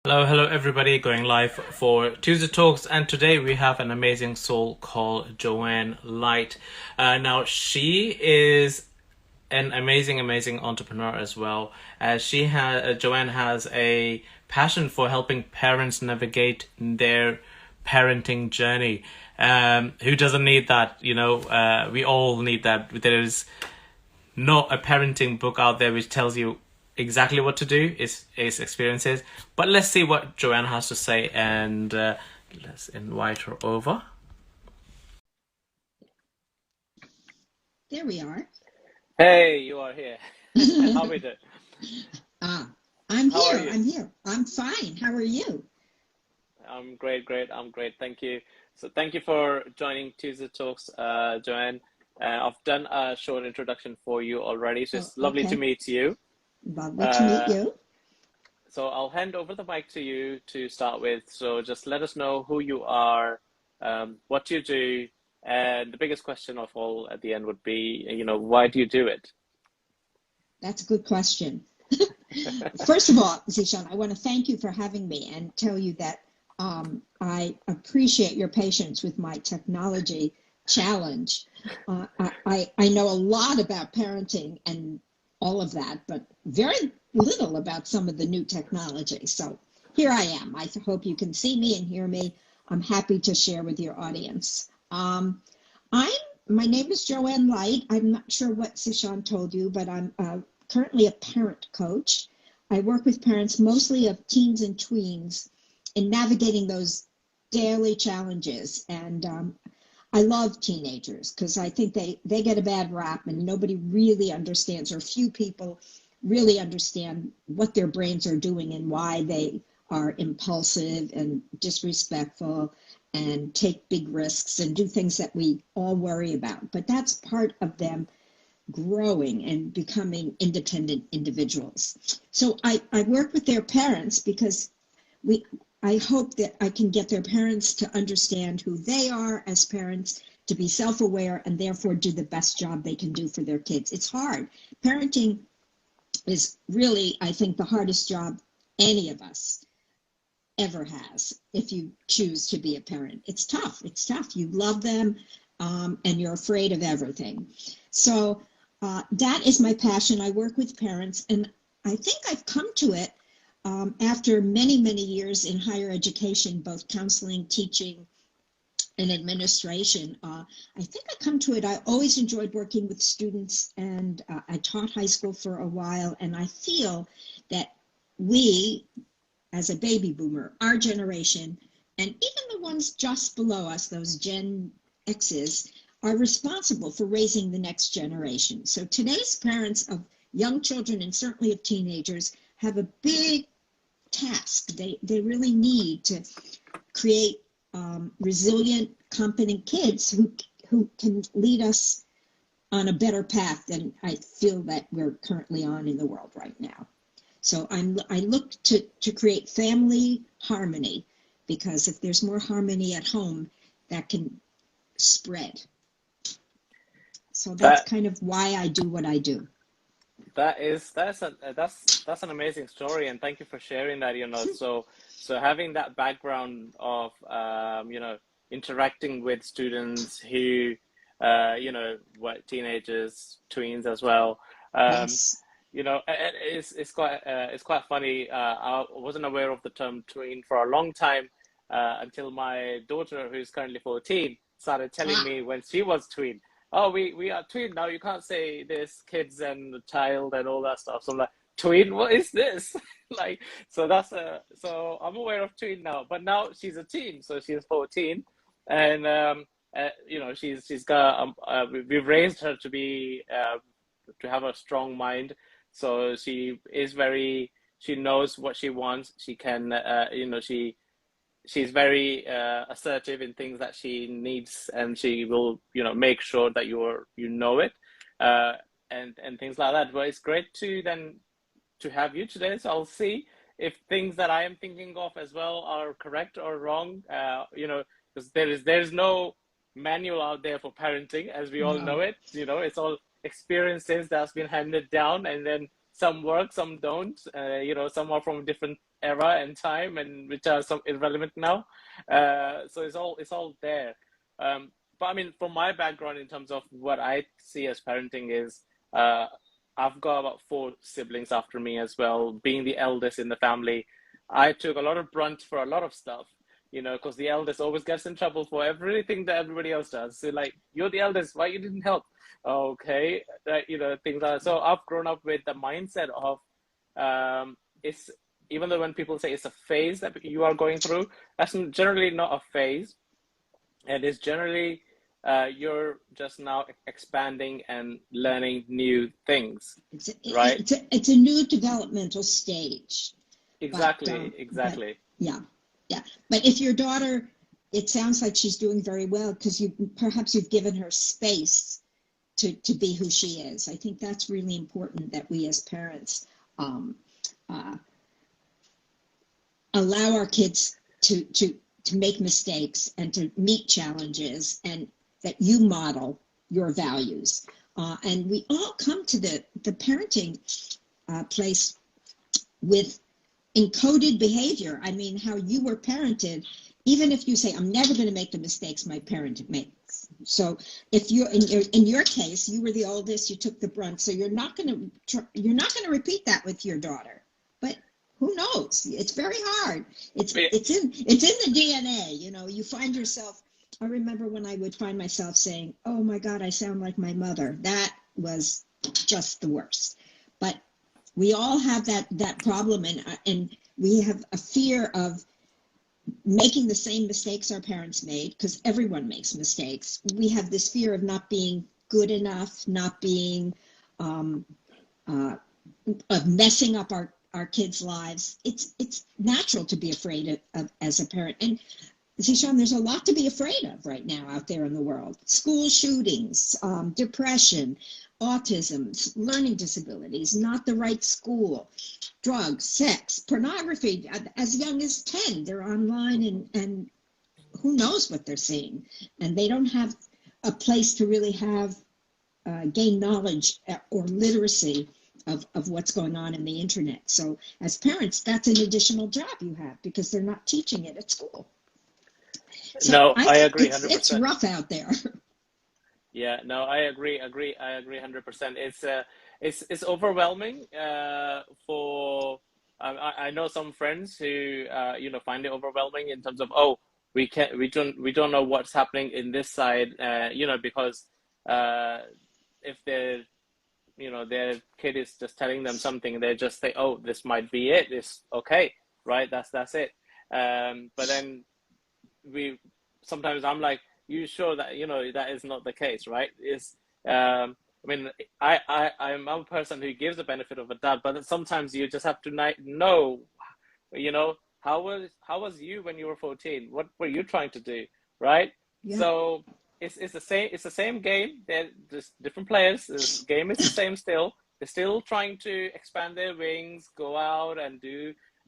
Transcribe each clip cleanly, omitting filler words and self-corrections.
Hello everybody, going live for Tuesday Talks, and today we have an amazing soul called Joanne Light. Now she is an amazing entrepreneur as well. Joanne has a passion for helping parents navigate their parenting journey. Who doesn't need that? We all need that. There's not a parenting book out there which tells you exactly what to do. It's experiences. But let's see what Joanne has to say, and let's invite her over. There we are. Hey, you are here. How are we doing? Ah, I'm How are here. you? I'm here. I'm fine. How are you? I'm great. I'm great. Thank you. So thank you for joining Tuesday Talks, Joanne. I've done a short introduction for you already, so Oh, it's lovely to okay. meet you. Lovely to meet Uh, you. so I'll hand over the mic to you to start with. So just let us know who you are, what you do, and the biggest question of all at the end would be, why do you do it? That's a good question. First of all, Zishan, I want to thank you for having me and tell you that I appreciate your patience with my technology challenge. I know a lot about parenting and all of that, but very little about some of the new technology. So here I am. I hope you can see me and hear me. I'm happy to share with your audience. I'm My name is Joanne Light. I'm not sure what Sishan told you, but I'm currently a parent coach. I work with parents mostly of teens and tweens in navigating those daily challenges. And I love teenagers because I think they get a bad rap and nobody really understands, or few people really understand what their brains are doing and why they are impulsive and disrespectful and take big risks and do things that we all worry about. But that's part of them growing and becoming independent individuals. So I work with their parents because we I hope that I can get their parents to understand who they are as parents, to be self-aware and therefore do the best job they can do for their kids. It's hard. Parenting is really, I think, the hardest job any of us ever has if you choose to be a parent. It's tough. It's tough. You love them, and you're afraid of everything. So that is my passion. I work with parents, and I think I've come to it after many years in higher education, both counseling, teaching, and administration. I think I come to it. I always enjoyed working with students, and I taught high school for a while, and I feel that we, as a baby boomer, our generation, and even the ones just below us, those Gen X's, are responsible for raising the next generation. So today's parents of young children and certainly of teenagers have a big task. They really need to create resilient, competent kids who can lead us on a better path than I feel that we're currently on in the world right now. So I look to create family harmony, because if there's more harmony at home, that can spread. So that's That kind of why I do what I do. that's an amazing story, and thank you for sharing that. So having that background of interacting with students who what teenagers, tweens as well. Um, Yes. it's quite funny. I wasn't aware of the term tween for a long time until my daughter, who's currently 14, started telling Ah, me when she was tween. Oh, we are tween now. You can't say this kids and the child and all that stuff. So I'm like, tween, what is this? Like, so I'm aware of tween now. But now she's a teen, so she's 14, and she's got we've raised her to be to have a strong mind. So she knows what she wants. She can, she's very assertive in things that she needs, and she will, make sure that you know it, uh, and things like that. But it's great to have you today. So I'll see if things that I am thinking of as well are correct or wrong. Because there's no manual out there for parenting, as we all know no. it. It's all experiences that's been handed down, and then some work, some don't. Some are from a different era and time, and which are some irrelevant now. So it's all there. But I mean, from my background in terms of what I see as parenting is, uh, I've got about four siblings after me as well. Being the eldest in the family, I took a lot of brunt for a lot of stuff, because the eldest always gets in trouble for everything that everybody else does. So like, you're the eldest, why you didn't help? Okay, things are. So I've grown up with the mindset of, it's even though when people say it's a phase that you are going through, that's generally not a phase, and it's generally you're just now expanding and learning new things, It's right? it's a new developmental stage. Exactly, But exactly. yeah, yeah. But if your daughter, it sounds like she's doing very well because perhaps you've given her space to be who she is. I think that's really important that we as parents um, uh, allow our kids to make mistakes and to meet challenges, and that you model your values. And we all come to the parenting place with encoded behavior. I mean, how you were parented, even if you say, I'm never going to make the mistakes my parent makes. So if you're in your case, you were the oldest, you took the brunt, so you're not going to repeat that with your daughter. But who knows? It's very hard. It's in the DNA. You find yourself. I remember when I would find myself saying, "Oh my God, I sound like my mother." That was just the worst. But we all have that problem, and we have a fear of making the same mistakes our parents made, because everyone makes mistakes. We have this fear of not being good enough, not being of messing up our kids' lives. It's natural to be afraid of as a parent. And Zishan, there's a lot to be afraid of right now out there in the world. School shootings, depression, autism, learning disabilities, not the right school, drugs, sex, pornography. As young as 10, they're online, and who knows what they're seeing. And they don't have a place to really have gain knowledge or literacy of what's going on in the internet. So as parents, that's an additional job you have, because they're not teaching it at school. So No, I I think agree it's 100%. rough out there. Yeah, no, I agree 100%. It's overwhelming for I know some friends who find it overwhelming in terms of, oh, we don't know what's happening in this side, because if their kid is just telling them something, they just say, oh, this might be it, this okay, right, that's it. But then we sometimes I'm like, you sure that that is not the case, right? Is I mean, I'm a person who gives the benefit of a doubt, but sometimes you just have to know, how was you when you were 14? What were you trying to do, right? Yeah. So it's the same game. They're just different players. This game is the same still. They're still trying to expand their wings, go out and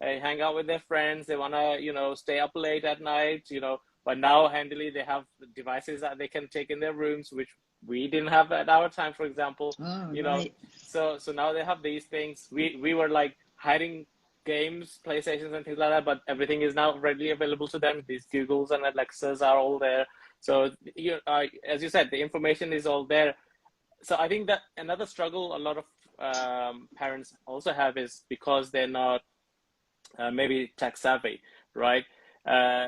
hang out with their friends. They wanna, stay up late at night, but now handily they have devices that they can take in their rooms, which we didn't have at our time, for example. Oh, You know, right. so now they have these things. We were like hiding games, PlayStations and things like that, but everything is now readily available to them. These Googles and Alexas are all there. So as you said, the information is all there. So I think that another struggle a lot of parents also have is because they're not maybe tech savvy, right?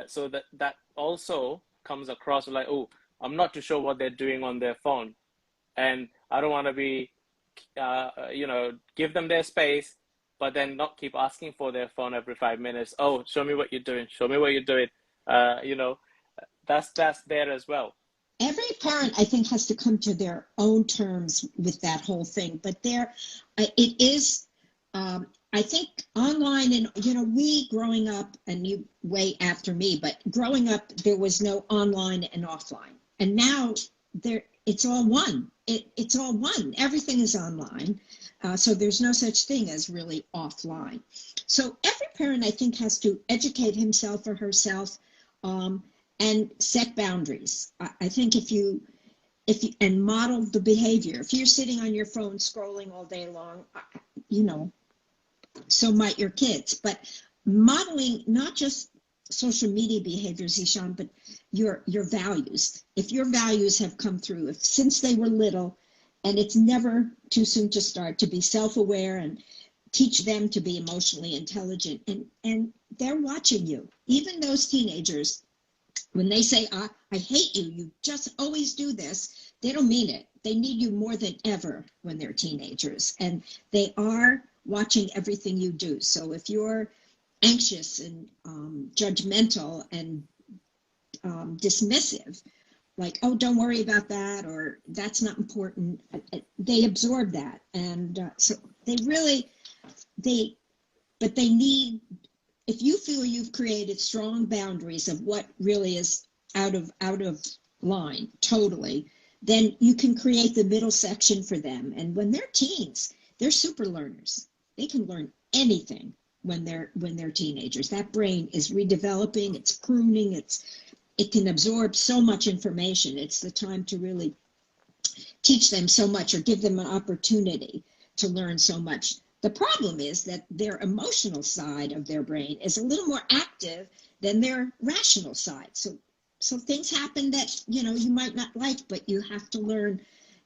So that also comes across like, oh, I'm not too sure what they're doing on their phone, and I don't want to be, give them their space, but then not keep asking for their phone every 5 minutes. Oh, show me what you're doing. Show me what you're doing. Uh, you know, that's there as well. Every parent, I think, has to come to their own terms with that whole thing. But it is, I think, online, and we growing up, and you way after me, but growing up, there was no online and offline, and now it's all one. It's all one. Everything is online, so there's no such thing as really offline. So every parent, I think, has to educate himself or herself. And set boundaries. I think if you and model the behavior. If you're sitting on your phone scrolling all day long, you know, so might your kids. But modeling not just social media behaviors, Ishan, but your values. If your values have come through, if since they were little, and it's never too soon to start to be self-aware and teach them to be emotionally intelligent, and they're watching you. Even those teenagers, when they say, I hate you, you just always do this, they don't mean it. They need you more than ever when they're teenagers, and they are watching everything you do. So if you're anxious and judgmental and dismissive, like, oh, don't worry about that, or that's not important, they absorb that. And so they really, but they need, if you feel you've created strong boundaries of what really is out of line, totally, then you can create the middle section for them. And when they're teens, they're super learners. They can learn anything when they're teenagers. That brain is redeveloping, it's pruning, it can absorb so much information. It's the time to really teach them so much or give them an opportunity to learn so much. The problem is that their emotional side of their brain is a little more active than their rational side. So things happen that, you know, you might not like, but you have to learn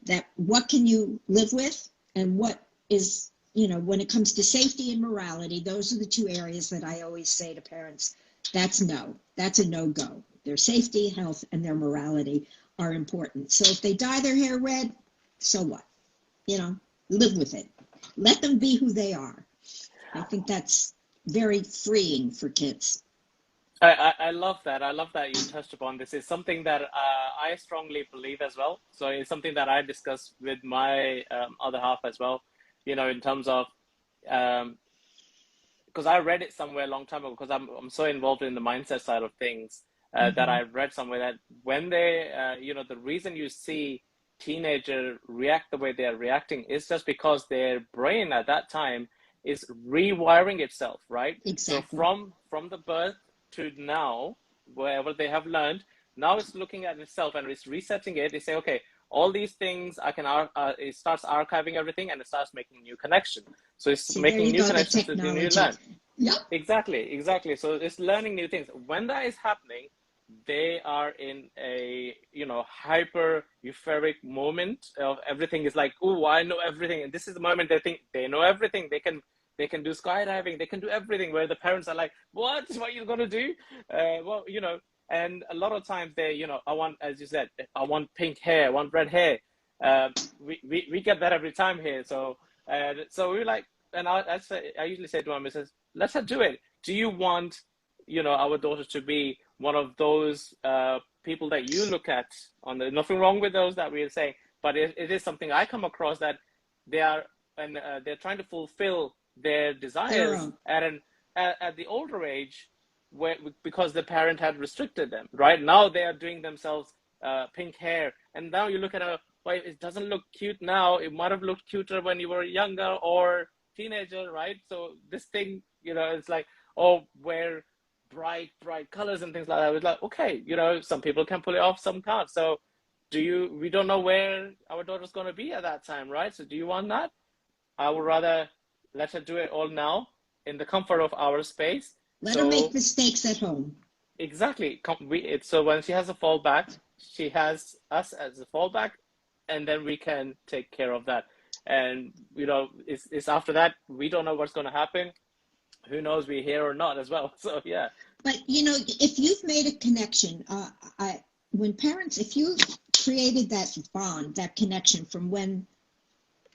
that what can you live with, and what is, you know, when it comes to safety and morality, those are the two areas that I always say to parents, that's a no-go. Their safety, health, and their morality are important. So if they dye their hair red, so what? You know, live with it. Let them be who they are. I think that's very freeing for kids. I love that. I love that you touched upon this. It's something that I strongly believe as well. So it's something that I discuss with my other half as well, you know, in terms of, because I read it somewhere a long time ago, because I'm so involved in the mindset side of things, that I read somewhere that when they, you know, the reason you see teenagers react the way they are reacting is just because their brain at that time is rewiring itself, right? Exactly. So from the birth to now, wherever they have learned, now it's looking at itself and it's resetting it. They say, okay, all these things I can, it starts archiving everything and it starts making new connection. So it's making new connections to the new learn. Yep. Exactly. So it's learning new things. When that is happening, they are in a, you know, hyper euphoric moment of everything is like, oh, I know everything. And this is the moment they think they know everything. They can do skydiving. They can do everything, where the parents are like, what are you going to do? Well, you know, and a lot of times they, you know, I want, as you said, I want pink hair, I want red hair. We get that every time here. So we're like, and I usually say to my missus, let's do it. Do you want, you know, our daughter to be one of those people that you look at on the, nothing wrong with those that we're saying, but it is something I come across that they are, and they're trying to fulfill their desires at the older age, where, because the parent had restricted them. Right now they are doing themselves pink hair, and now you look at a, well, it doesn't look cute now. It might have looked cuter when you were younger or teenager, right? So this thing, you know, it's like, oh, wear bright colors and things like that. It's like, okay, you know, some people can pull it off, some can't. So we don't know where our daughter's going to be at that time, right? So do you want that? I would rather let her do it all now in the comfort of our space. Let her make mistakes at home. Exactly. So when she has a fallback, she has us as a fallback, and then we can take care of that. And, you know, it's after that, we don't know what's going to happen. Who knows, we're here or not as well. So, yeah. But, you know, if you've made a connection, when parents, if you created that bond, that connection from when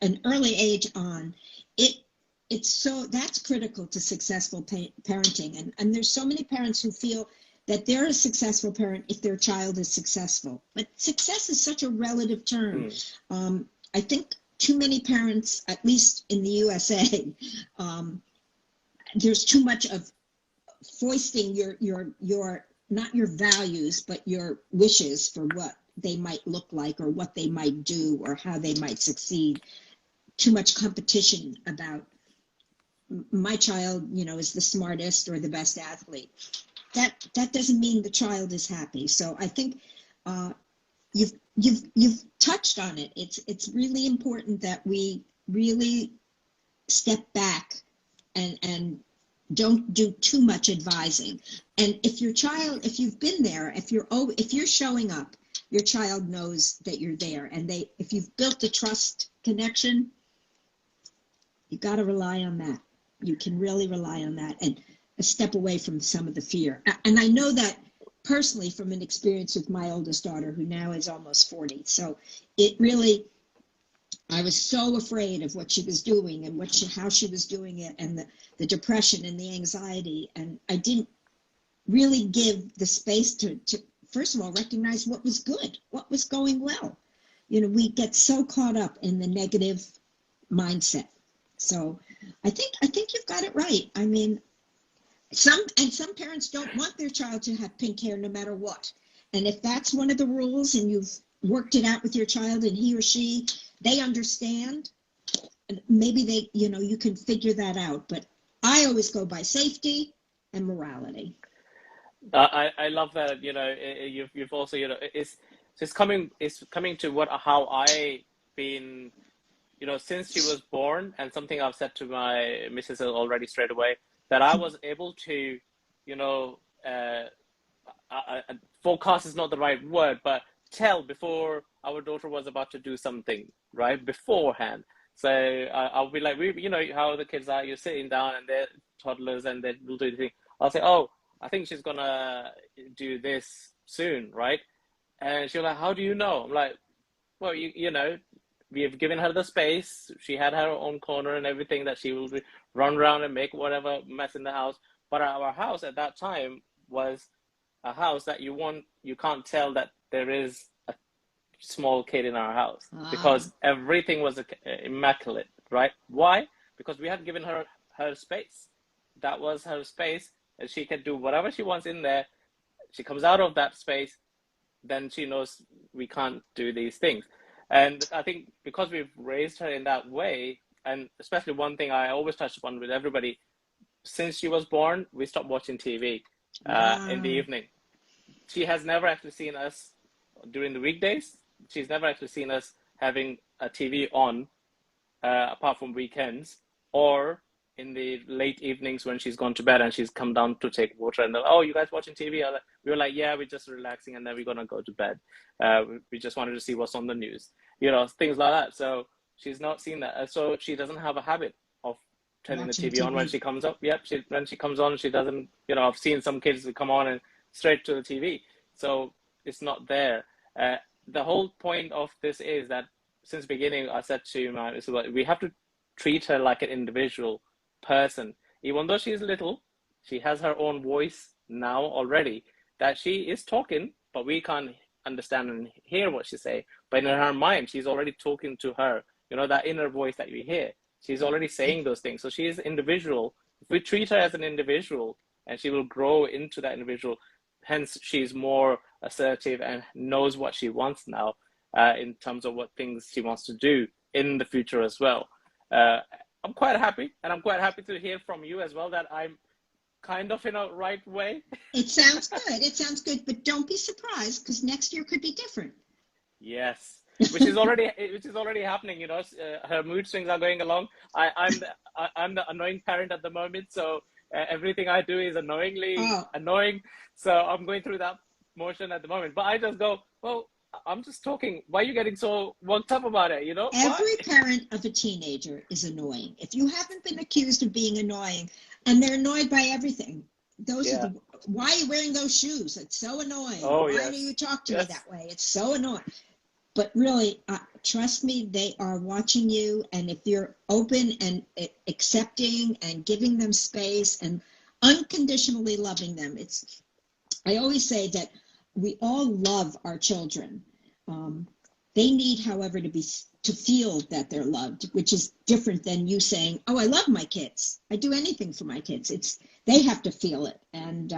an early age on, it's so, that's critical to successful parenting. And there's so many parents who feel that they're a successful parent if their child is successful. But success is such a relative term. I think too many parents, at least in the USA, there's too much of foisting your not your values, but your wishes for what they might look like or what they might do or how they might succeed. Too much competition about my child, you know, is the smartest or the best athlete. That doesn't mean the child is happy. So I think you've touched on it. It's really important that we really step back and don't do too much advising. And if you've been there, if you're showing up, your child knows that you're there. And if you've built a trust connection, you got to rely on that. You can really rely on that and step away from some of the fear. And I know that personally from an experience with my oldest daughter, who now is almost 40. So I was so afraid of what she was doing and how she was doing it, and the depression and the anxiety. And I didn't really give the space to first of all, recognize what was good, what was going well. We get so caught up in the negative mindset. So I think you've got it right. I mean, some parents don't want their child to have pink hair no matter what. And if that's one of the rules and you've worked it out with your child and he or she, they understand, maybe you can figure that out. But I always go by safety and morality. I love that, you've also, it's coming to how I been, since she was born, and something I've said to my missus already straight away, that I was able to, forecast is not the right word, but tell before our daughter was about to do something, right, beforehand. So I'll be like, how the kids are, you're sitting down and they're toddlers and they will do the thing. I'll say, oh, I think she's gonna do this soon, right? And she'll like, how do you know? I'm like, well, we have given her the space. She had her own corner and everything that she will run around and make whatever mess in the house. But our house at that time was a house that you can't tell that there is a small kid in our house, because everything was immaculate, right? Why? Because we had given her space. That was her space, and she can do whatever she wants in there. She comes out of that space, then she knows we can't do these things. And I think because we've raised her in that way, and especially one thing I always touch upon with everybody, since she was born, we stopped watching TV in the evening. She has never actually seen us during the weekdays. She's never actually seen us having a TV on, apart from weekends, or in the late evenings when she's gone to bed and she's come down to take water, and they're like, oh, you guys watching TV? We were like, yeah, we're just relaxing, and then we're gonna go to bed. We just wanted to see what's on the news, things like that. So she's not seen that. So she doesn't have a habit of turning the TV on when she comes up. Yep, when she comes on, she doesn't. I've seen some kids who come on and straight to the TV. So it's not there. The whole point of this is that since the beginning, I said to my missus, we have to treat her like an individual person. Even though she's little, she has her own voice now already, that she is talking, but we can't understand and hear what she say. But in her mind, she's already talking to her. That inner voice that we hear. She's already saying those things. So she is individual. If we treat her as an individual, and she will grow into that individual, hence she's more assertive and knows what she wants now, in terms of what things she wants to do in the future as well. I'm quite happy, and I'm quite happy to hear from you as well that I'm kind of in a right way. It sounds good, but don't be surprised, because next year could be different. Yes, which is already happening. Her mood swings are going along. I'm the annoying parent at the moment, so everything I do is annoying. So I'm going through that motion at the moment. But I just go, well, I'm just talking. Why are you getting so worked up about it? Every parent of a teenager is annoying. If you haven't been accused of being annoying, and they're annoyed by everything, why are you wearing those shoes? It's so annoying. Why do you talk to me that way? It's so annoying. But really, trust me, they are watching you. And if you're open and accepting and giving them space and unconditionally loving them, I always say that we all love our children. They need, however, to feel that they're loved, which is different than you saying, "Oh, I love my kids. I do anything for my kids." They have to feel it, and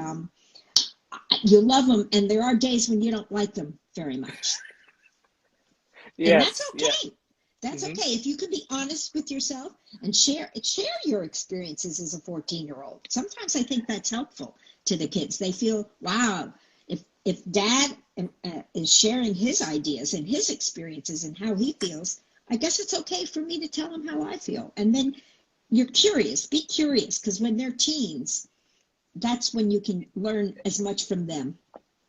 you love them. And there are days when you don't like them very much, and that's okay. Yeah. That's okay. If you can be honest with yourself and share your experiences as a 14-year-old. Sometimes I think that's helpful to the kids. They feel, wow. If dad is sharing his ideas and his experiences and how he feels, I guess it's okay for me to tell him how I feel. And then you're curious. Be curious, because when they're teens, that's when you can learn as much from them.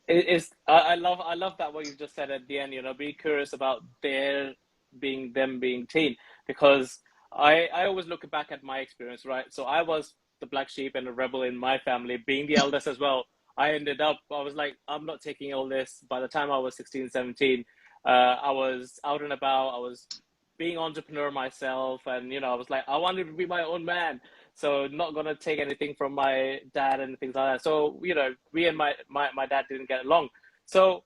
I love that what you just said at the end, you know, be curious about them being teen, because I always look back at my experience, right? So I was the black sheep and the rebel in my family, being the eldest as well. I was like, I'm not taking all this. By the time I was 16, 17, I was out and about. I was being entrepreneur myself, and you know, I was like, I wanted to be my own man. So not gonna take anything from my dad and things like that. So, you know, we and my dad didn't get along. So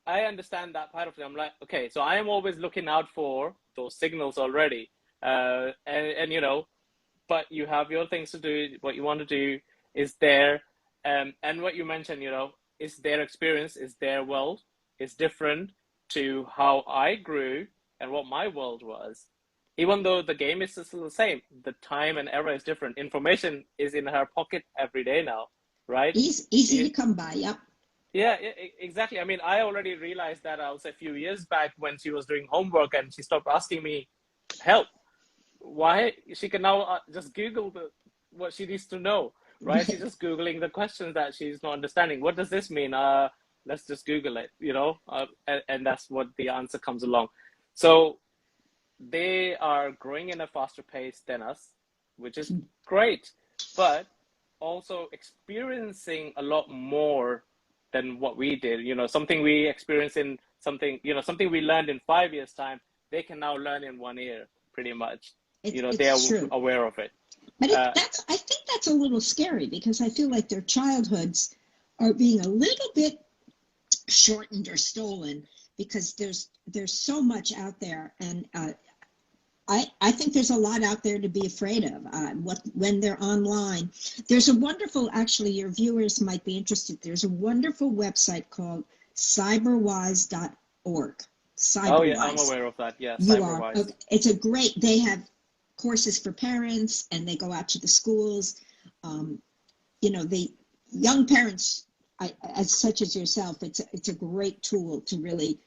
I understand that part of it. I'm like, okay, so I am always looking out for those signals already. And you know, but you have your things to do. What you want to do is there. And what you mentioned, you know, is their experience, is their world, is different to how I grew and what my world was. Even though the game is still the same, the time and era is different. Information is in her pocket every day now, right? Easy to come by. Yep. Yeah, exactly. I mean, I already realized that I was a few years back when she was doing homework and she stopped asking me help. Why? She can now just Google what she needs to know, right? She's just Googling the questions that she's not understanding. What does this mean? Let's just Google it, you know? And that's what the answer comes along. So they are growing in a faster pace than us, which is great, but also experiencing a lot more than what we did. You know, something we experienced in something, you know, something we learned in 5 years' time, they can now learn in 1 year, pretty much. You know, they are True. aware of it. But I think that's a little scary, because I feel like their childhoods are being a little bit shortened or stolen, because there's so much out there, and I think there's a lot out there to be afraid of when they're online. There's a wonderful, actually, your viewers might be interested. There's a wonderful website called cyberwise.org. Cyberwise. Oh yeah, I'm aware of that. Yeah, you are. Cyberwise. Okay. It's a great. They have courses for parents, and they go out to the schools. You know, the young parents, as such as yourself, it's a great tool to really.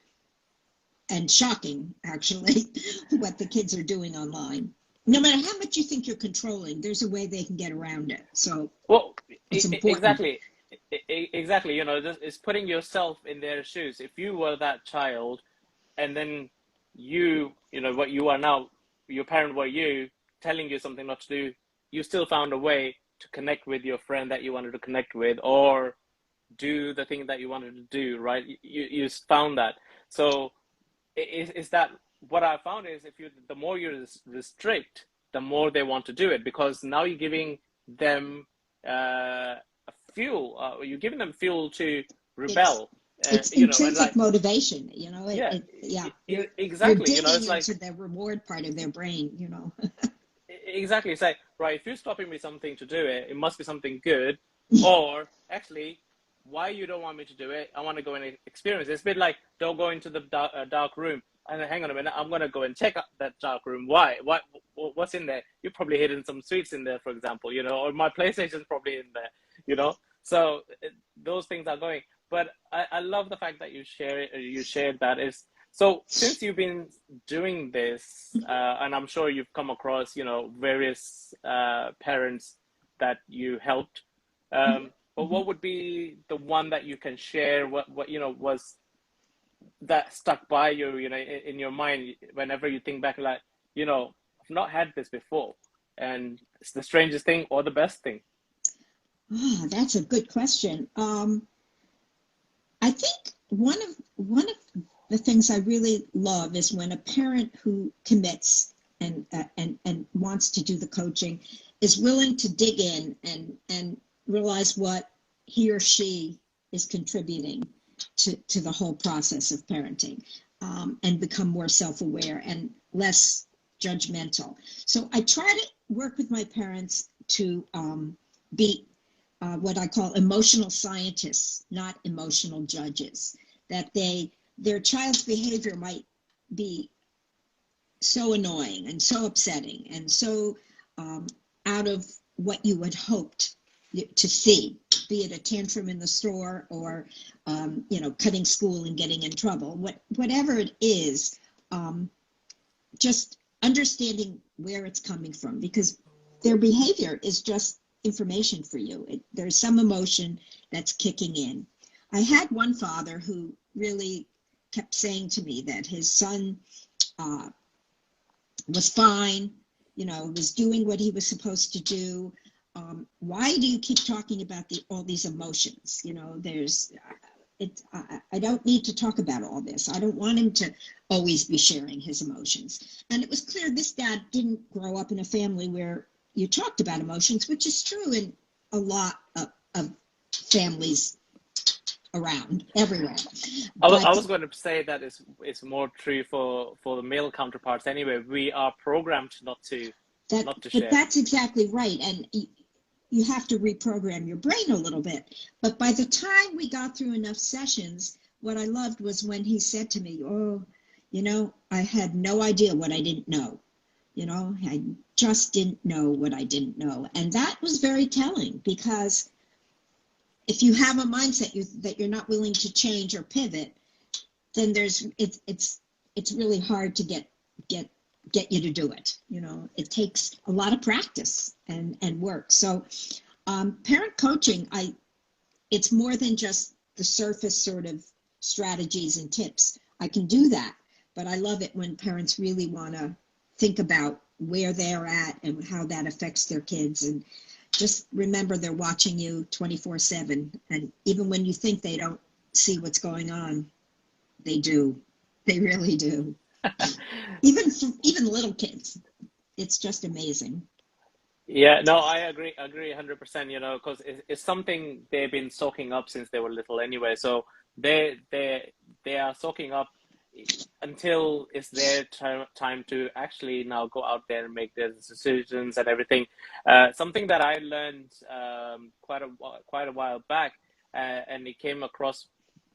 And shocking, actually, what the kids are doing online. No matter how much you think you're controlling, there's a way they can get around it. So, well, it's important. Exactly. You know, it's putting yourself in their shoes. If you were that child, and then you know, what you are now, your parent were you, telling you something not to do, you still found a way to connect with your friend that you wanted to connect with, or do the thing that you wanted to do, right? You found that. So, is that what I found is, the more you restrict, the more they want to do it, because now you're giving them fuel. You're giving them fuel to rebel. It's you know, intrinsic like, motivation. You know, exactly. You're You know, digging it's like into the reward part of their brain. You know. exactly. It's like, right, if you're stopping me something to do it, it must be something good, or actually, why you don't want me to do it? I want to go and experience it. It's a bit like, don't go into the dark room. And then, hang on a minute, I'm going to go and check out that dark room. Why? What's in there? You're probably hidden some sweets in there, for example, you know, or my PlayStation's probably in there, you know. So those things are going. But I love the fact that you shared that. Is so, since you've been doing this, and I'm sure you've come across, you know, various parents that you helped. But what would be the one that you can share? What you know was that stuck by you, you know, in your mind whenever you think back, like, you know, I've not had this before, and it's the strangest thing or the best thing? Oh, that's a good question. I think one of the things I really love is when a parent who commits and wants to do the coaching is willing to dig in and realize what he or she is contributing to the whole process of parenting, and become more self-aware and less judgmental. So I try to work with my parents to be what I call emotional scientists, not emotional judges. That their child's behavior might be so annoying and so upsetting and so out of what you had hoped to see, be it a tantrum in the store or you know, cutting school and getting in trouble, whatever it is, just understanding where it's coming from, because their behavior is just information for you. There's some emotion that's kicking in. I had one father who really kept saying to me that his son was fine, was doing what he was supposed to do. Why do you keep talking about all these emotions? I don't need to talk about all this. I don't want him to always be sharing his emotions. And it was clear this dad didn't grow up in a family where you talked about emotions, which is true in a lot of families around everywhere. I was going to say that it's more true for the male counterparts anyway. We are programmed not to share. But that's exactly right. And you have to reprogram your brain a little bit. But by the time we got through enough sessions, what I loved was when he said to me, I had no idea what I didn't know. I just didn't know what I didn't know. And that was very telling, because if you have a mindset that you're not willing to change or pivot, then it's really hard to get you to do it. It takes a lot of practice and work. So parent coaching, it's more than just the surface sort of strategies and tips. I can do that, but I love it when parents really want to think about where they're at and how that affects their kids. And just remember, they're watching you 24/7. And even when you think they don't see what's going on, they do. They really do. even little kids. It's just amazing. Yeah, no, I agree 100%, because it's something they've been soaking up since they were little anyway. So they are soaking up until it's their time to actually now go out there and make their decisions and everything. Something that I learned quite a while back, and it came across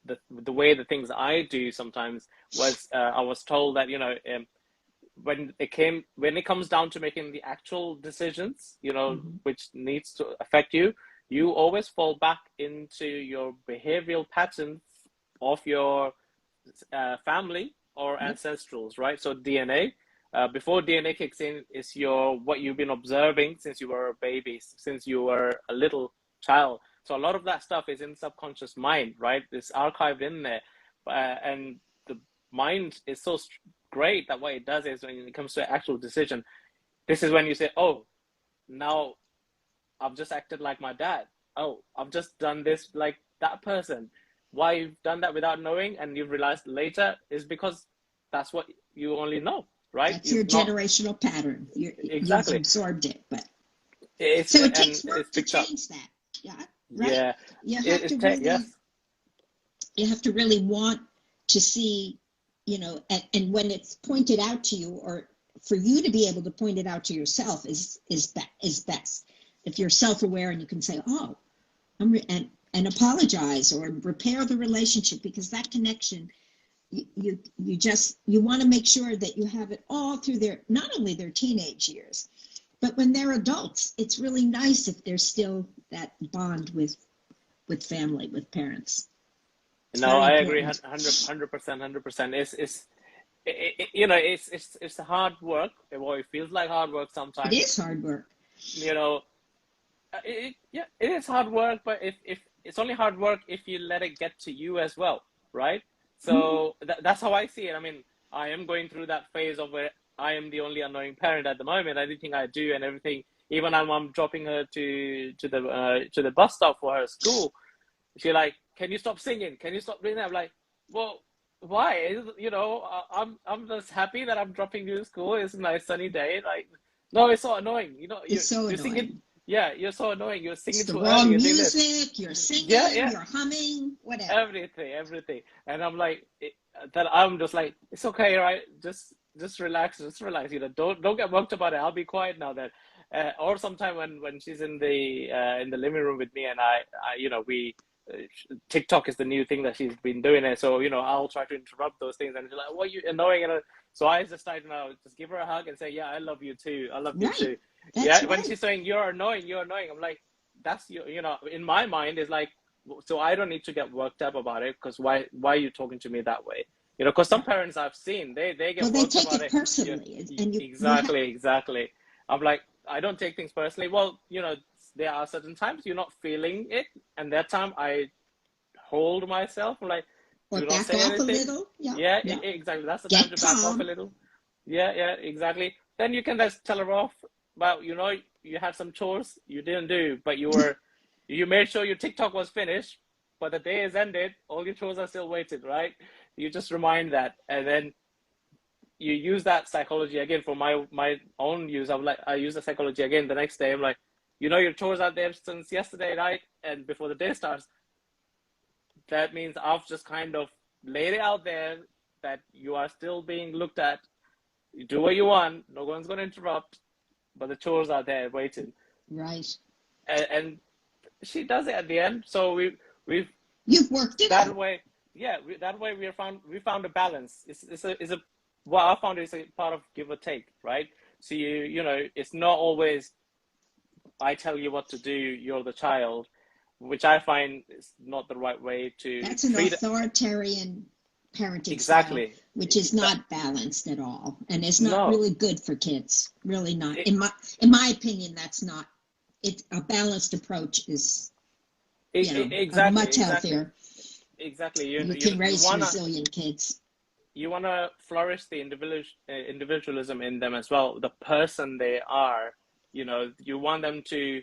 the way the things I do sometimes was I was told that when it comes down to making the actual decisions, Mm-hmm. which needs to affect you, you always fall back into your behavioral patterns of your family or Yep. ancestrals, right? So DNA, before DNA kicks in, is what you've been observing since you were a baby, since you were a little child. So a lot of that stuff is in subconscious mind, right? It's archived in there, and the mind is so great that what it does is when it comes to actual decision, this is when you say, oh, now I've just acted like my dad. Oh, I've just done this like that person. Why you've done that without knowing, and you've realized later, is because that's what you only know, right? That's your generational pattern. Exactly. You've absorbed it, but it takes work to change that. Yeah, right. Yeah, yes. You have to really want to see, and when it's pointed out to you, or for you to be able to point it out to yourself is best. If you're self-aware and you can say, oh, and apologize or repair the relationship, because that connection, you want to make sure that you have it all through not only their teenage years, but when they're adults. It's really nice if there's still that bond with family, with parents. No, I agree 100%. It's hard work. Well, it feels like hard work sometimes. It is hard work. It is hard work, but if it's only hard work if you let it get to you as well, right? So that's how I see it. I mean, I am going through that phase of where I am the only annoying parent at the moment. Everything I do and everything, even I'm dropping her to the bus stop for her school. She's like, "Can you stop singing? Can you stop doing that?" I'm like, "Well, why? I'm just happy that I'm dropping you to school. It's a nice sunny day. Like, no, it's so annoying. It's so you're annoying. Singing. Yeah, you're so annoying. You're singing it's the too wrong early. Music. You're singing. Yeah. You're humming. Whatever. Everything. And I'm like, I'm just like, it's okay, right? Just relax. Don't get worked about it. I'll be quiet now then. Or sometime when she's in the living room with me, and we TikTok is the new thing that she's been doing it. So I'll try to interrupt those things, and she's like, "What are you annoying?" And so I just started now, just give her a hug and say, "Yeah, I love you tue. I love you too." That's when she's saying you're annoying, I'm like, that's in my mind is like, so I don't need to get worked up about it, because why are you talking to me that way? You know, because some parents I've seen, they Well, get they worked take about it it. personally, and Exactly. I'm like, I don't take things personally. Well, you know, there are certain times you're not feeling it, and that time I hold myself. I'm like, or do not back say off a anything. little. Yeah, Yeah, yeah. exactly. That's the time Get to back off a calm. little. Yeah, exactly. Then you can just tell her off. Well, you know, you had some chores you didn't do, but you made sure your TikTok was finished, but the day is ended. All your chores are still waiting, right? You just remind that, and then you use that psychology again for my own use. I'm like, I use the psychology again the next day. I'm like, you know, your chores are there since yesterday night, and before the day starts. That means I've just kind of laid it out there that you are still being looked at. You do what you want. No one's going to interrupt, but the chores are there waiting. Right. And she does it at the end. So we've You've worked it that out. way. Yeah, that way we found a balance. It's a what I found is a part of give or take, right? So you know, it's not always I tell you what to do. You're the child, which I find is not the right way to That's an treat it. authoritarian parenting style, Exactly. which is That not balanced at all, and it's not no. really good for kids. Really not. It, In my opinion, that's not. It's a balanced approach is, exactly, much healthier. exactly. You can You raise wanna resilient kids. flourish the individualism in them as well. The person they are, you know, you want them to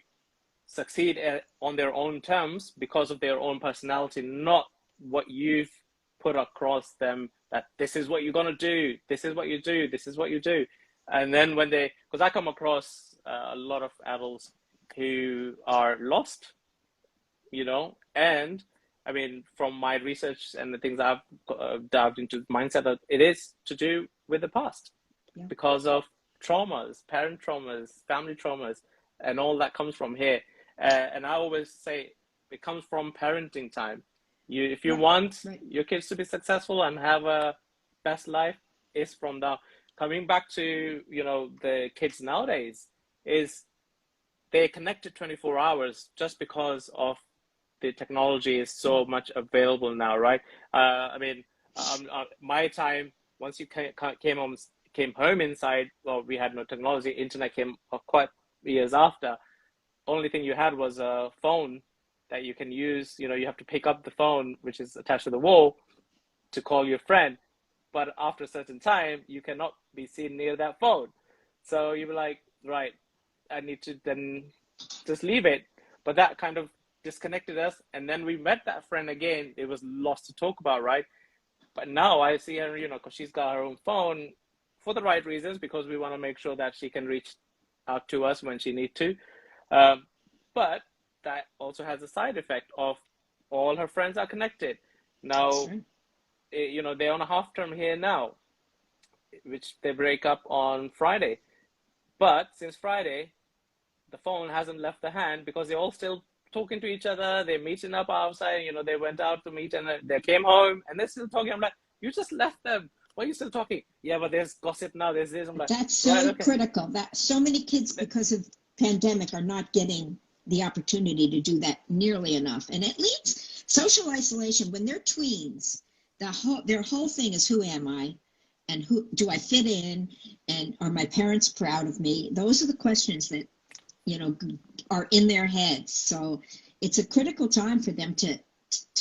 succeed on their own terms because of their own personality, not what you've put across them. That this is what you're gonna do. This is what you do. This is what you do. And then when they, because I come across a lot of adults who are lost, you know, and I mean, from my research and the things I've dived into mindset, that it is to do with the past Yeah. because of traumas, parent traumas, family traumas, and all that comes from here. And I always say it comes from parenting time. If you Right. want Right. your kids to be successful and have a best life, is from now. Coming back to, you know, the kids nowadays, is they're connected 24 hours just because of the technology is so much available now, right? I mean, my time, once you came home inside, well, we had no technology. Internet came quite years after. Only thing you had was a phone that you can use. You know, you have to pick up the phone, which is attached to the wall, to call your friend. But after a certain time, you cannot be seen near that phone. So you were like, right, I need to then just leave it. But that kind of disconnected us. And then we met that friend again. It was lots to talk about, right? But now I see her, you know, because she's got her own phone for the right reasons, because we want to make sure that she can reach out to us when she needs to. But that also has a side effect of all her friends are connected. Now, Right. you know, they're on a half term here now, which they break up on Friday. But since Friday, the phone hasn't left the hand because they're all still talking to each other. They're meeting up outside. You know, they went out to meet and they came home and they're still talking. I'm like, you just left them. Why are you still talking? Yeah, but there's gossip now. There's this. I'm But like, that's right, so okay. critical. That so many kids, because of pandemic, are not getting the opportunity to do that nearly enough. And it leads social isolation when they're tweens. Their whole thing is, who am I, and who do I fit in, and are my parents proud of me? Those are the questions that are in their heads. So it's a critical time for them to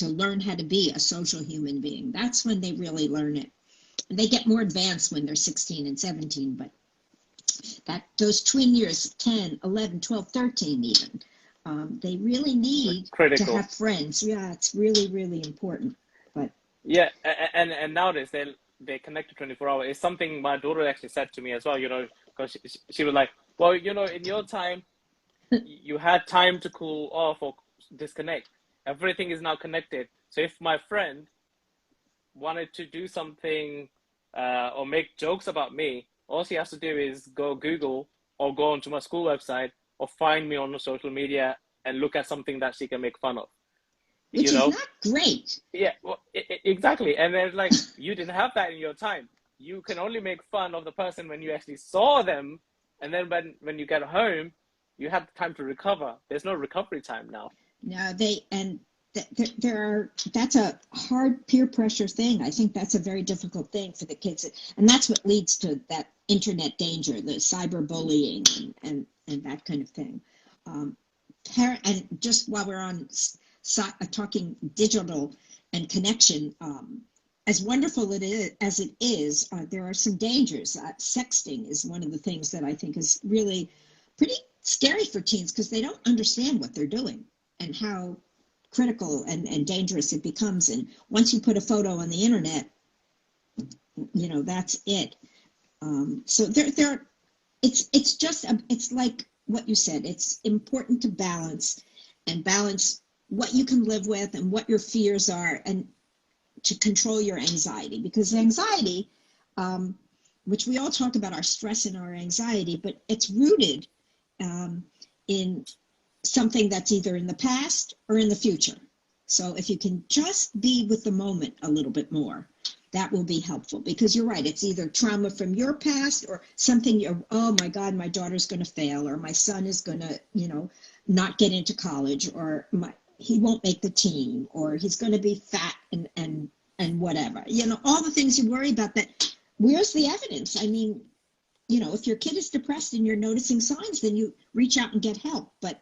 learn how to be a social human being. That's when they really learn it. And they get more advanced when they're 16 and 17, but those tween years, 10, 11, 12, 13 even, they really need to Critical. have friends. Yeah, it's really, really important. But Yeah, and nowadays they connect to 24 hours. It's something my daughter actually said to me as well, you know, because she was like, well, you know, in your time, you had time to cool off or disconnect. Everything is now connected. So if my friend wanted to do something or make jokes about me, all she has to do is go Google or go onto my school website or find me on the social media and look at something that she can make fun of. which You is know? not great. Yeah, well, exactly. And then like, you didn't have that in your time. You can only make fun of the person when you actually saw them. And then when you get home, you have time to recover. There's no recovery time now. Now that's a hard peer pressure thing. I think that's a very difficult thing for the kids, and that's what leads to that internet danger, the cyberbullying and that kind of thing. And just while we're on talking digital and connection, as wonderful as it is, there are some dangers. Sexting is one of the things that I think is really pretty scary for teens, because they don't understand what they're doing and how critical and dangerous it becomes. And once you put a photo on the internet, that's it. So it's like what you said. It's important to balance what you can live with and what your fears are, and to control your anxiety, because anxiety, which we all talk about our stress and our anxiety, but it's rooted in something that's either in the past or in the future. So if you can just be with the moment a little bit more, that will be helpful, because you're right. It's either trauma from your past or something oh my God, my daughter's going to fail, or my son is going to, not get into college, or he won't make the team, or he's going to be fat and whatever. All the things you worry about, that where's the evidence? I mean, if your kid is depressed and you're noticing signs, then you reach out and get help. But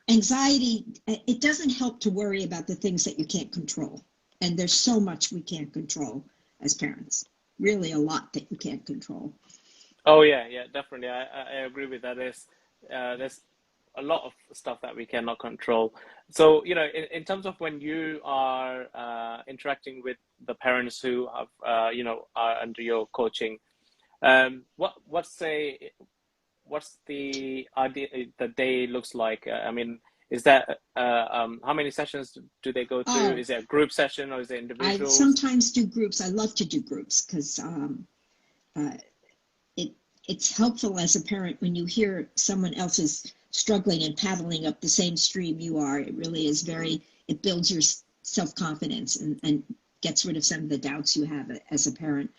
anxiety, it doesn't help to worry about the things that you can't control. And there's so much we can't control as parents, really a lot that you can't control. Oh yeah, definitely. I agree with that. There's a lot of stuff that we cannot control. So, in terms of when you are interacting with the parents who have, are under your coaching, what's the idea, the day looks like? I mean, is that how many sessions do they go through? Is it a group session or is it individuals? I sometimes do groups. I love to do groups, because it's helpful as a parent when you hear someone else is struggling and paddling up the same stream you are. It really is it builds your self-confidence and gets rid of some of the doubts you have as a parent.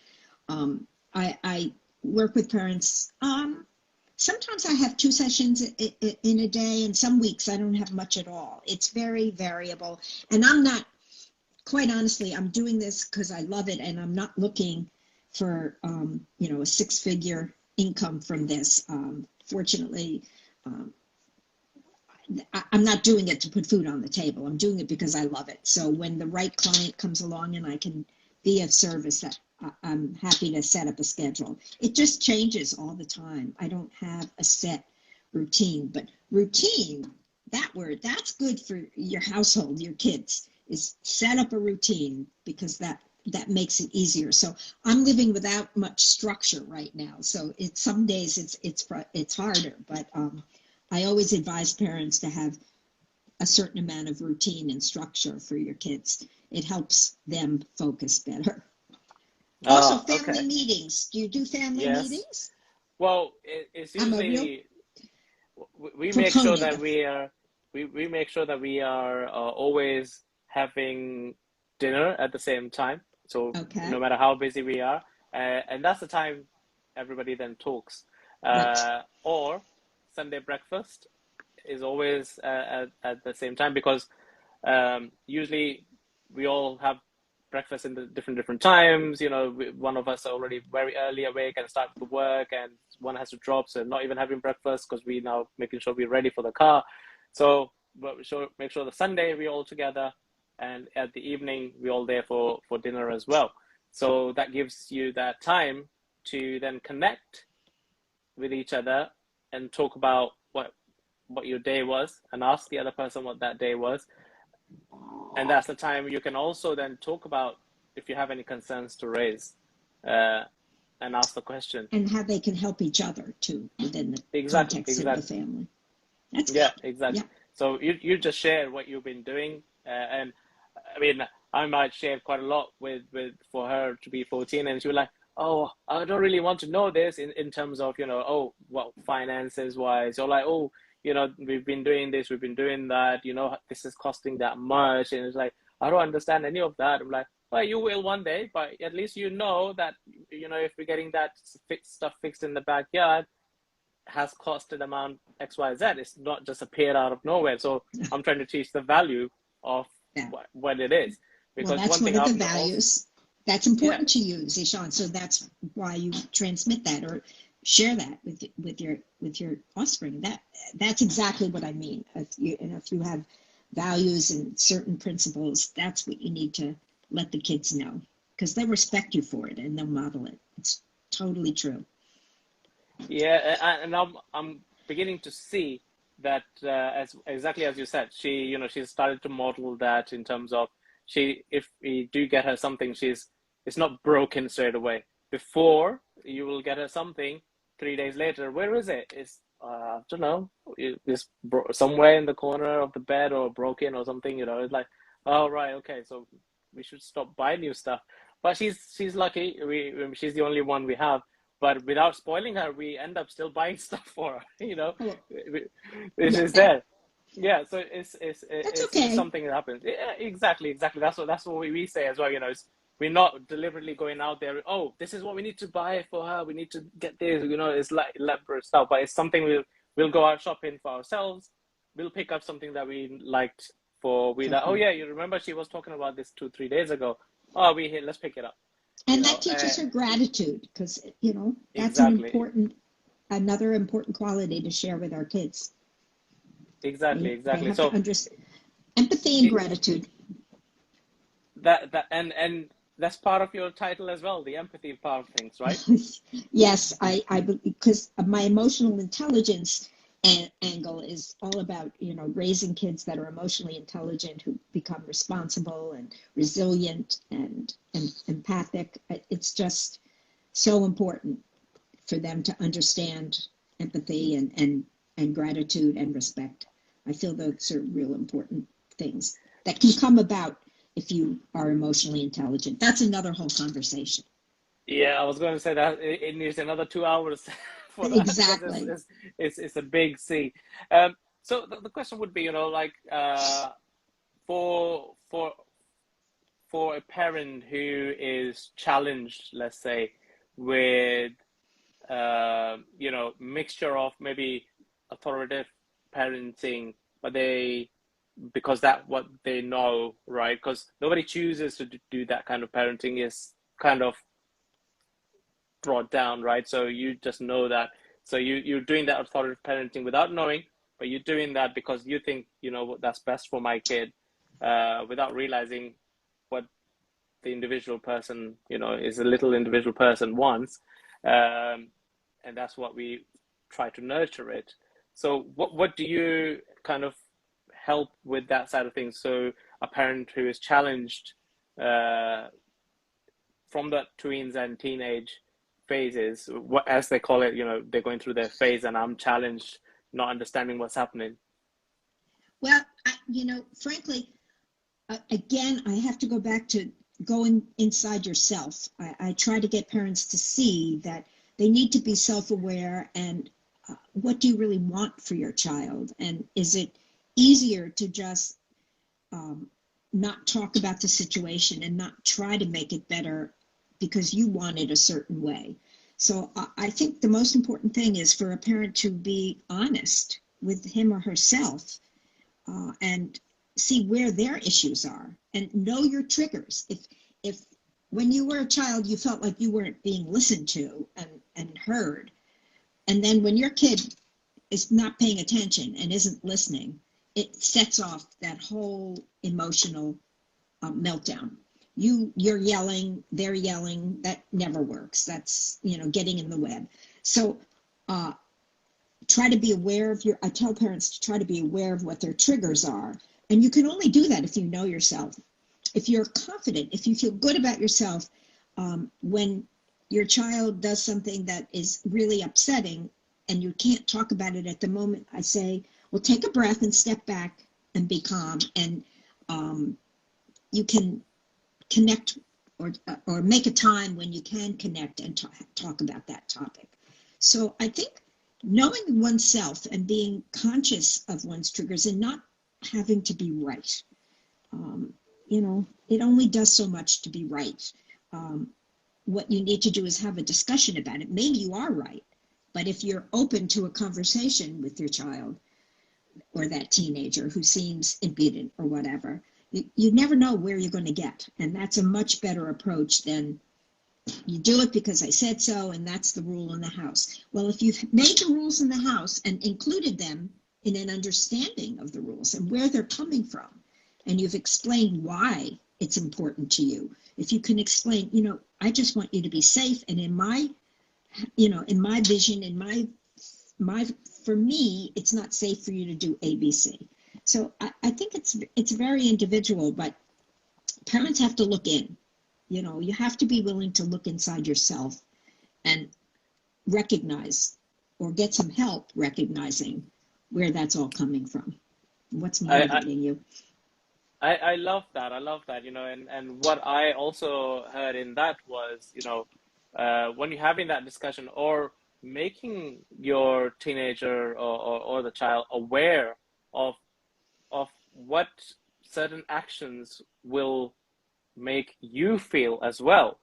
I work with parents. Sometimes I have 2 sessions in a day, and some weeks I don't have much at all. It's very variable. And quite honestly, I'm doing this because I love it, and I'm not looking for, a 6-figure income from this. Fortunately, I'm not doing it to put food on the table. I'm doing it because I love it. So when the right client comes along and I can be of service, I'm happy to set up a schedule. It just changes all the time. I don't have a set routine, but routine, that word, that's good for your household, your kids, is set up a routine, because that makes it easier. So I'm living without much structure right now. So some days it's harder, but I always advise parents to have a certain amount of routine and structure for your kids. It helps them focus better. Also, family meetings. Do you do family meetings? Well, it's usually we make sure that we make sure that we are always having dinner at the same time. So no matter how busy we are, and that's the time everybody then talks. Right. Or Sunday breakfast is always at the same time, because usually we all have breakfast in the different times. One of us are already very early awake and start to work, and one has to drop, so not even having breakfast because we now making sure we're ready for the car. So make sure the Sunday we're all together, and at the evening we're all there for dinner as well. So that gives you that time to then connect with each other and talk about what your day was, and ask the other person what that day was. And that's the time you can also then talk about if you have any concerns to raise, and ask the question. And how they can help each other too within the context of the family. That's good. Exactly. Yeah. So you just share what you've been doing, and I mean, I might share quite a lot with for her to be 14, and she was like, oh, I don't really want to know this in terms of, finances wise, or like, oh, we've been doing this, we've been doing that, this is costing that much. And it's like, I don't understand any of that. I'm like, well, you will one day, but at least that, if we're getting that stuff fixed in the backyard, has costed amount XYZ. It's not just appeared out of nowhere. So I'm trying to teach the value of Yeah. what it is. Well, Because that's one one thing of the I've also, values that's yeah, important to you, Zishan. So that's why you transmit that or share that with your offspring. That's exactly what I mean. If you have values and certain principles, that's what you need to let the kids know because they'll respect you for it and they'll model it. It's totally true. yeah, and I'm beginning to see that as exactly as you said, she started to model that in terms of if we do get her something, it's not broken straight away. Before you will get her something, 3 days later, where is it? It's I don't know, it's somewhere in the corner of the bed or broken or something. It's like, oh right, okay, so we should stop buying new stuff. But she's lucky. She's the only one we have. But without spoiling her, we end up still buying stuff for her, Oh, which yeah, is there. Yeah, so that's it's okay. something that happens. Yeah, exactly. That's what we say as well. We're not deliberately going out there. Oh, this is what we need to buy for her. We need to get this. It's like elaborate stuff, but it's something we'll go out shopping for ourselves. We'll pick up something that we liked we For like. Oh her. yeah, you remember she was talking about this 2 3 days ago. Oh, we here. Let's pick it up. You And that know, uh, teaches her gratitude because, that's exactly. another important quality to share with our kids. Exactly, They exactly. have to So understand empathy and it, gratitude. and that's part of your title as well, the empathy part of things, right? Yes, because my emotional intelligence angle is all about, raising kids that are emotionally intelligent who become responsible and resilient and empathic. It's just so important for them to understand empathy and gratitude and respect. I feel those are real important things that can come about if you are emotionally intelligent. That's another whole conversation. Yeah, I was going to say that it needs another 2 hours for that because Exactly. it's a big C. So the question would be, like for for for a parent who is challenged, let's say, with mixture of maybe authoritative parenting, but because that what they know, right? Because nobody chooses to do that kind of parenting is kind of brought down, right? So you just know that. So you're doing that authoritative parenting without knowing, but you're doing that because you think that's best for my kid, without realizing what the individual person, is a little individual person wants, and that's what we try to nurture it. So what do you kind of help with that side of things? So a parent who is challenged uh, from the tweens and teenage phases, what as they call it, they're going through their phase, and I'm challenged, not understanding what's happening. Well, frankly, again, I have to go back to going inside yourself. I try to get parents to see that they need to be self-aware and what do you really want for your child? And is it easier to just um, not talk about the situation and not try to make it better because you want it a certain way? So I think the most important thing is for a parent to be honest with him or herself and see where their issues are and know your triggers. If when you were a child you felt like you weren't being listened to and heard, and then when your kid is not paying attention and isn't listening, it sets off that whole emotional meltdown. You're yelling, they're yelling. That never works. That's getting in the web. So uh, try to be aware of I tell parents to try to be aware of what their triggers are. And you can only do that if you know yourself. If you're confident, if you feel good about yourself, when your child does something that is really upsetting and you can't talk about it at the moment, I say, well, take a breath and step back and be calm. And you can connect or make a time when you can connect and talk about that topic. So I think knowing oneself and being conscious of one's triggers and not having to be right. Um, it only does so much to be right. Um, what you need to do is have a discussion about it. Maybe you are right, but if you're open to a conversation with your child or that teenager who seems impudent or whatever, You never know where you're going to get. And that's a much better approach than you do it because I said so, and that's the rule in the house. Well, if you've made the rules in the house and included them in an understanding of the rules and where they're coming from, and you've explained why it's important to you, if you can explain, I just want you to be safe, and in my vision, for me, it's not safe for you to do ABC. So I think it's very individual, but parents have to look in. You have to be willing to look inside yourself and recognize or get some help recognizing where that's all coming from. What's motivating you? I love that. I love that, and what I also heard in that was, when you're having that discussion or making your teenager or the child aware of what certain actions will make you feel as well,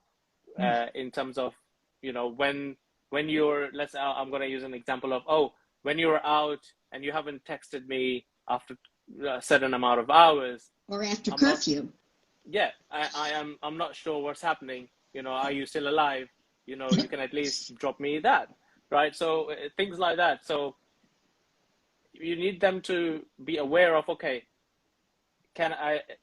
in terms of, when you're, I'm going to use an example of, when you're out and you haven't texted me after a certain amount of hours. Or after curfew. I'm not sure what's happening. Are you still alive? You can at least drop me that, right? So things like that. So you need them to be aware of, okay,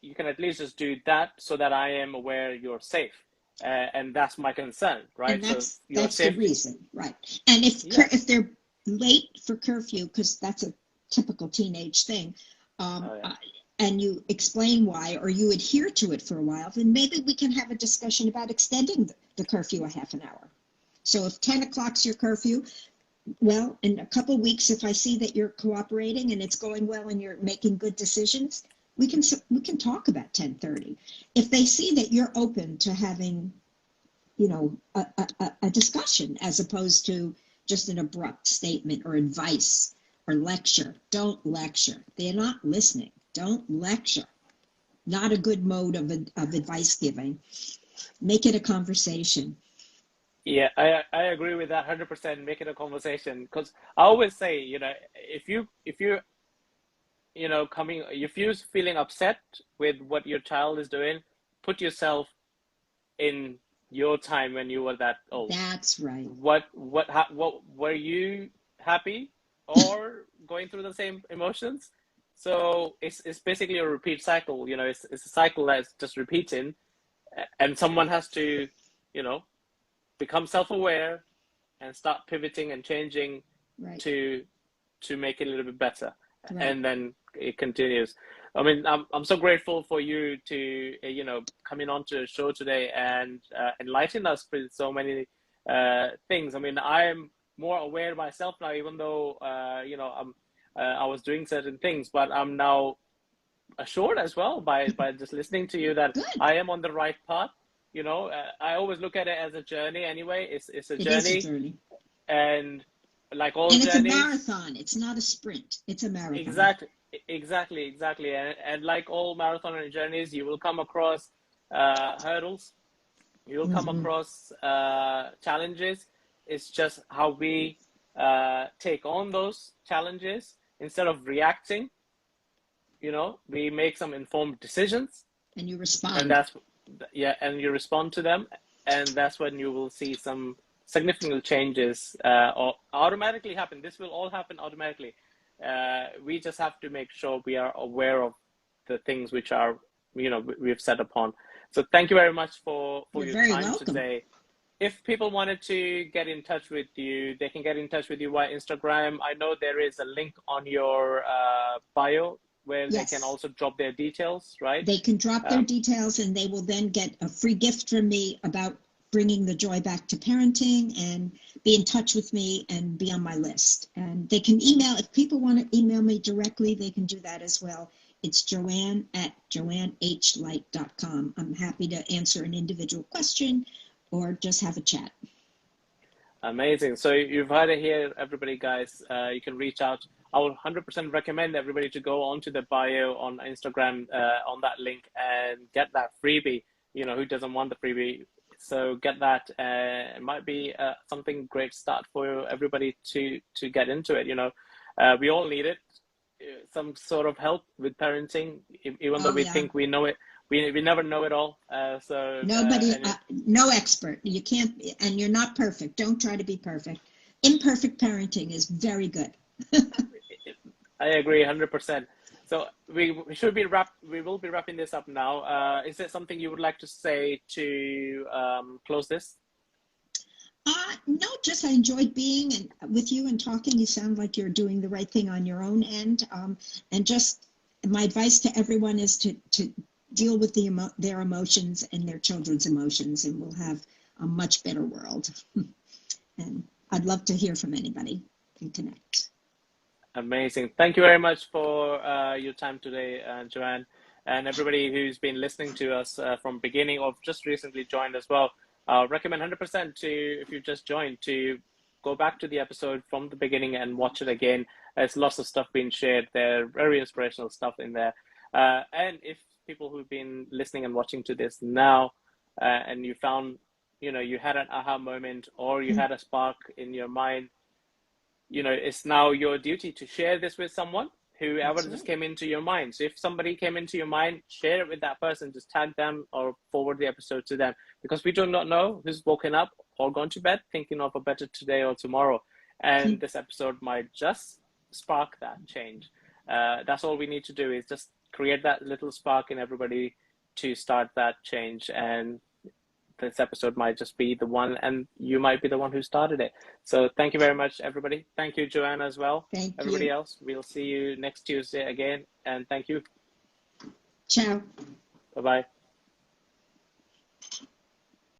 you can at least just do that so that I am aware you're safe. And that's my concern, right? And that's the reason, right? And if they're late for curfew, because that's a typical teenage thing, and you explain why, or you adhere to it for a while, then maybe we can have a discussion about extending the curfew a half an hour. So if 10 o'clock's your curfew, well, in a couple of weeks, if I see that you're cooperating and it's going well and you're making good decisions, we can talk about 10:30. If they see that you're open to having, a discussion as opposed to just an abrupt statement or advice or lecture. Don't lecture. They're not listening. Don't lecture. Not a good mode of advice giving. Make it a conversation. Yeah, I agree with that 100%. Make it a conversation, because I always say, if you're feeling upset with what your child is doing, put yourself in your time when you were that old. That's right. What were you happy or going through the same emotions? So it's basically a repeat cycle. It's a cycle that's just repeating, and someone has to, become self-aware and start pivoting and changing, right, to make it a little bit better, right, and then it continues. I mean, I'm so grateful for you to coming on to the show today and enlighten us with so many things. I mean, I am more aware myself now, even though I was doing certain things, but I'm now assured as well by just listening to you that good. I am on the right path. I always look at it as a journey anyway. It's a journey. It is a journey. And like all journeys. And it's a marathon. It's not a sprint. It's a marathon. Exactly. And like all marathon and journeys, you will come across hurdles. You will come across challenges. It's just how we take on those challenges instead of reacting. We make some informed decisions. And you respond. And you respond to them, and that's when you will see some significant changes or automatically happen. This will all happen automatically. We just have to make sure we are aware of the things which are, we've set upon. So thank you very much for your time welcome. today. If people wanted to get in touch with you, they can get in touch with you via Instagram. I know there is a link on your bio where yes, they can also drop their details, right? They can drop their details, and they will then get a free gift from me about bringing the joy back to parenting, and be in touch with me and be on my list. And they can email, if people want to email me directly, they can do that as well. It's Joanne at joannehlight.com. I'm happy to answer an individual question or just have a chat. Amazing. So you've heard it here, everybody, guys. You can reach out. I would 100% recommend everybody to go onto the bio on Instagram, on that link, and get that freebie. Who doesn't want the freebie? So get that. It might be something great start for everybody to get into it. We all need it. some sort of help with parenting, even though Oh we yeah. think we know it. We never know it all. Nobody, And it, no expert. You can't, and you're not perfect. Don't try to be perfect. Imperfect parenting is very good. I agree 100%. So we should be we will be wrapping this up now. Is there something you would like to say to close this? No, just I enjoyed being with you and talking. You sound like you're doing the right thing on your own end. And just my advice to everyone is to deal with their emotions and their children's emotions, and we'll have a much better world. And I'd love to hear from anybody and connect. Amazing. Thank you very much for your time today, Joanne, and everybody who's been listening to us from beginning or just recently joined as well. Recommend 100% to, if you've just joined, to go back to the episode from the beginning and watch it again. There's lots of stuff being shared there, very inspirational stuff in there. And if people who've been listening and watching to this now, and you found, you had an aha moment or you had a spark in your mind, it's now your duty to share this with someone, whoever just came into your mind. So if somebody came into your mind, share it with that person, just tag them or forward the episode to them, because we do not know who's woken up or gone to bed thinking of a better today or tomorrow. And this episode might just spark that change. That's all we need to do, is just create that little spark in everybody to start that change. And this episode might just be the one, and you might be the one who started it. So thank you very much, everybody. Thank you, Joanne, as well. Thank Everybody you. else, we'll see you next Tuesday again. And thank you. Ciao. Bye-bye.